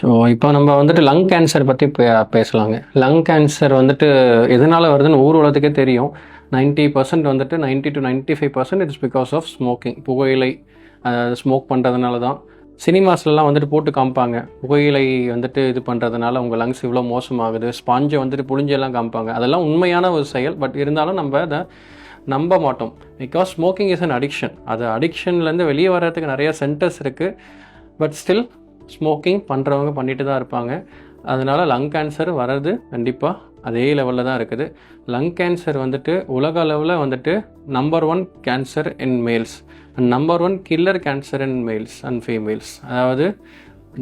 So இப்போ நம்ம வந்துட்டு லங் கேன்சர் பற்றி பேசலாங்க. லங் கேன்சர் வந்துட்டு எதனால் வருதுன்னு ஊர் உலகத்துக்கே தெரியும். 90% வந்துட்டு 90 to 95% it's because of smoking. புகையிலை ஸ்மோக் பண்ணுறதுனால தான். சினிமாஸ்லாம் வந்துட்டு போட்டு காமிப்பாங்க, புகையிலை வந்துட்டு இது பண்ணுறதுனால உங்கள் லங்ஸ் இவ்வளோ மோசமாகுது, ஸ்பாஞ்சை வந்துட்டு புழிஞ்செல்லாம் காமிப்பாங்க. அதெல்லாம் உண்மையான ஒரு செயல். பட் இருந்தாலும் நம்ம அதை நம்ப மாட்டோம். Because smoking is an addiction. அது அடிக்ஷன்லேருந்து வெளியே வர்றதுக்கு நிறைய சென்டர்ஸ் இருக்குது. பட் ஸ்டில் ஸ்மோக்கிங் பண்ணுறவங்க பண்ணிட்டு தான் இருப்பாங்க. அதனால் லங் கேன்சர் வர்றது கண்டிப்பாக அதே லெவலில் தான் இருக்குது. லங் கேன்சர் வந்துட்டு உலக அளவில் வந்துட்டு number 1 cancer in males and number 1 killer cancer in males and females. அதாவது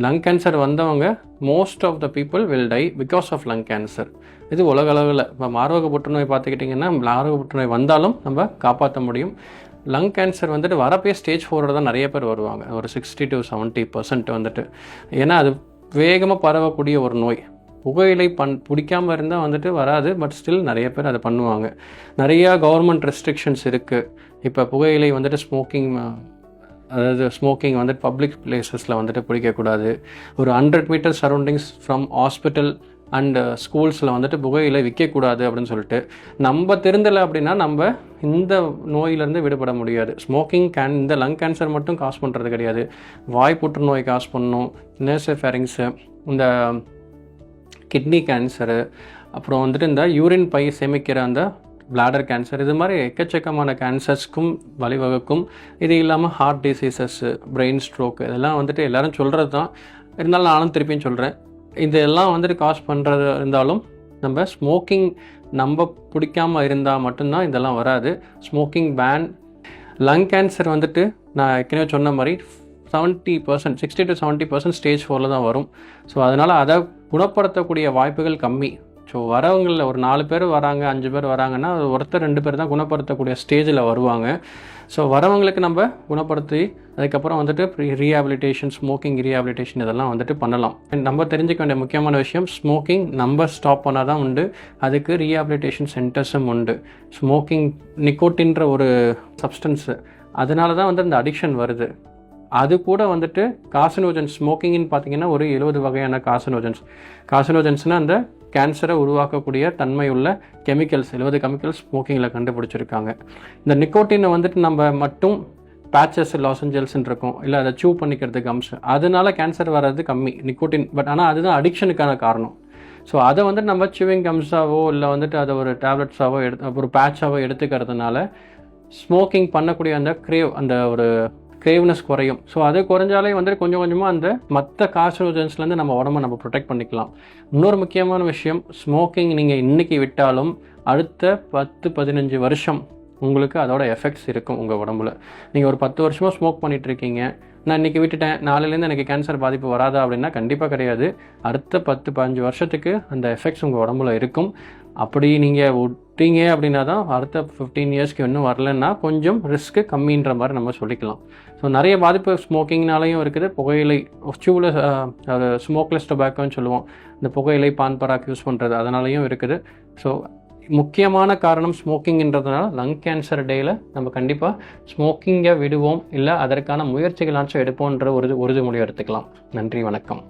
லங் கேன்சர் வந்தவங்க most of the people will die because of lung cancer. இது உலக அளவில். இப்போ மார்பக புற்றுநோய் பார்த்துக்கிட்டிங்கன்னா, மார்பக புற்றுநோய் வந்தாலும் நம்ம காப்பாற்ற முடியும். லங் கேன்சர் வந்துட்டு வரப்பே ஸ்டேஜ் 4 தான் நிறைய பேர் வருவாங்க. ஒரு 60 to 70% வந்துட்டு. ஏன்னா அது வேகமாக பரவக்கூடிய ஒரு நோய். புகையிலை பிடிக்காமல் இருந்தால் வந்துட்டு வராது. பட் ஸ்டில் நிறைய பேர் அதை பண்ணுவாங்க. நிறையா கவர்மெண்ட் ரெஸ்ட்ரிக்ஷன்ஸ் இருக்குது. இப்போ புகையிலை வந்துட்டு ஸ்மோக்கிங் வந்துட்டு பப்ளிக் பிளேசஸில் வந்துட்டு பிடிக்கக்கூடாது. ஒரு 100 metre surroundings from hospital and ஸ்கூல்ஸில் வந்துட்டு புகையிலை விற்கக்கூடாது அப்படின்னு சொல்லிட்டு நம்ம தெரிந்தலை அப்படின்னா நம்ம இந்த நோயிலேருந்து விடுபட முடியாது. ஸ்மோக்கிங் இந்த லங் கேன்சர் மட்டும் காஸ் பண்ணுறது கிடையாது. வாய் புற்றுநோய் காஸ் பண்ணும், நேசோஃபேரிங்ஸு, இந்த கிட்னி கேன்சரு, அப்புறம் வந்துட்டு இந்த யூரின் பை சேமிக்கிற அந்த பிளாடர் கேன்சர், இது மாதிரி எக்கச்சக்கமான கேன்சர்ஸ்க்கும் வழிவகுக்கும். இது இல்லாமல் ஹார்ட் டிசீசஸ்ஸு, பிரெயின் ஸ்ட்ரோக், இதெல்லாம் வந்துட்டு எல்லோரும் சொல்கிறது தான். இருந்தாலும் நானும் திருப்பியும் சொல்கிறேன், இதெல்லாம் வந்துட்டு காஸ் பண்ணுறது இருந்தாலும் நம்ம ஸ்மோக்கிங் நம்ம பிடிக்காமல் இருந்தால் மட்டும்தான் இதெல்லாம் வராது. Smoking pan. லங் கேன்சர் வந்துட்டு நான் ஏற்கனவே சொன்ன மாதிரி 70%, 60 to 70% ஸ்டேஜ் 4 தான் வரும். ஸோ அதனால் அதை குணப்படுத்தக்கூடிய வாய்ப்புகள் கம்மி. ஸோ வரவங்களில் ஒரு 4 பேர் வராங்க, 5 பேர் வராங்கன்னா ஒருத்தர் 2 பேர் தான் குணப்படுத்தக்கூடிய ஸ்டேஜில் வருவாங்க. ஸோ வரவங்களுக்கு நம்ம குணப்படுத்தி அதுக்கப்புறம் வந்துட்டு ரீஹாபிலிட்டேஷன், ஸ்மோக்கிங் ரீஹாபிலிட்டேஷன் இதெல்லாம் வந்துட்டு பண்ணலாம். நம்ம தெரிஞ்சுக்க வேண்டிய முக்கியமான விஷயம், ஸ்மோக்கிங் நம்ம ஸ்டாப் பண்ணால் தான் உண்டு. அதுக்கு ரீஹாபிலிட்டேஷன் சென்டர்ஸும் உண்டு. ஸ்மோக்கிங் நிக்கோட்டின்ற ஒரு சப்ஸ்டன்ஸு, அதனால தான் வந்து அந்த அடிக்ஷன் வருது. அது கூட வந்துட்டு கார்சினோஜன்ஸ், ஸ்மோக்கிங்னு பார்த்தீங்கன்னா ஒரு 70 வகையான கார்சினோஜன்ஸ்னால் அந்த கேன்சரை உருவாக்கக்கூடிய தன்மை உள்ள கெமிக்கல்ஸ், 70 கெமிக்கல்ஸ் ஸ்மோக்கிங்கில் கண்டுபிடிச்சிருக்காங்க. இந்த நிக்கோட்டினை வந்துட்டு நம்ம மட்டும் பேச்சஸ், லாசஞ்சல்ஸ்ன்னு இருக்கும், இல்லை அதை சூ பண்ணிக்கிறதுக்கு அம்சம், அதனால கேன்சர் வர்றது கம்மி நிக்கோட்டின். பட் ஆனால் அதுதான் அடிக்ஷனுக்கான காரணம். ஸோ அதை வந்துட்டு நம்ம சூவிங் கம்ஸாவோ இல்லை வந்துட்டு அதை ஒரு டேப்லெட்ஸாவோ ஒரு பேட்சாவோ எடுத்துக்கிறதுனால ஸ்மோக்கிங் பண்ணக்கூடிய அந்த ஒரு கிரேவ்னஸ் குறையும். ஸோ அது குறைஞ்சாலே வந்துட்டு கொஞ்சம் கொஞ்சமாக அந்த மற்ற கார்சினோஜன்ஸ்லேருந்து நம்ம உடம்பை நம்ம ப்ரொடெக்ட் பண்ணிக்கலாம். இன்னொரு முக்கியமான விஷயம், ஸ்மோக்கிங் நீங்கள் இன்றைக்கி விட்டாலும் அடுத்த 10-15 வருஷம் உங்களுக்கு அதோட எஃபெக்ட்ஸ் இருக்கும் உங்கள் உடம்புல. நீங்கள் ஒரு 10 வருஷமாக ஸ்மோக் பண்ணிகிட்ருக்கீங்க, நான் இன்றைக்கி விட்டுட்டேன், நாளையிலேருந்து எனக்கு கேன்சர் பாதிப்பு வராதா அப்படின்னா கண்டிப்பாக கிடையாது. அடுத்த 10-15 வருஷத்துக்கு அந்த எஃபெக்ட்ஸ் உங்கள் உடம்புல இருக்கும். அப்படி நீங்கள் விட்டீங்க அப்படின்னா தான் அடுத்த 15 இயர்ஸ்க்கு இன்னும் வரலன்னா கொஞ்சம் ரிஸ்க்கு கம்மின்ற மாதிரி நம்ம சொல்லிக்கலாம். ஸோ நிறைய பாதிப்பு ஸ்மோக்கிங்னாலையும் இருக்குது. புகையிலை, ஸ்மோக்லெஸ் டொபாக்கோன்னு சொல்லுவோம், இந்த புகையிலை, பான் பராக் யூஸ் பண்ணுறது, அதனாலையும் இருக்குது. ஸோ முக்கியமான காரணம் ஸ்மோக்கிங்ன்றதுனால லங் கேன்சர் டேயில் நம்ம கண்டிப்பாக ஸ்மோக்கிங்கை விடுவோம், இல்லை அதற்கான முயற்சிகளாச்சும் எடுப்போன்ற ஒரு உறுதிமொழி எடுத்துக்கலாம். நன்றி, வணக்கம்.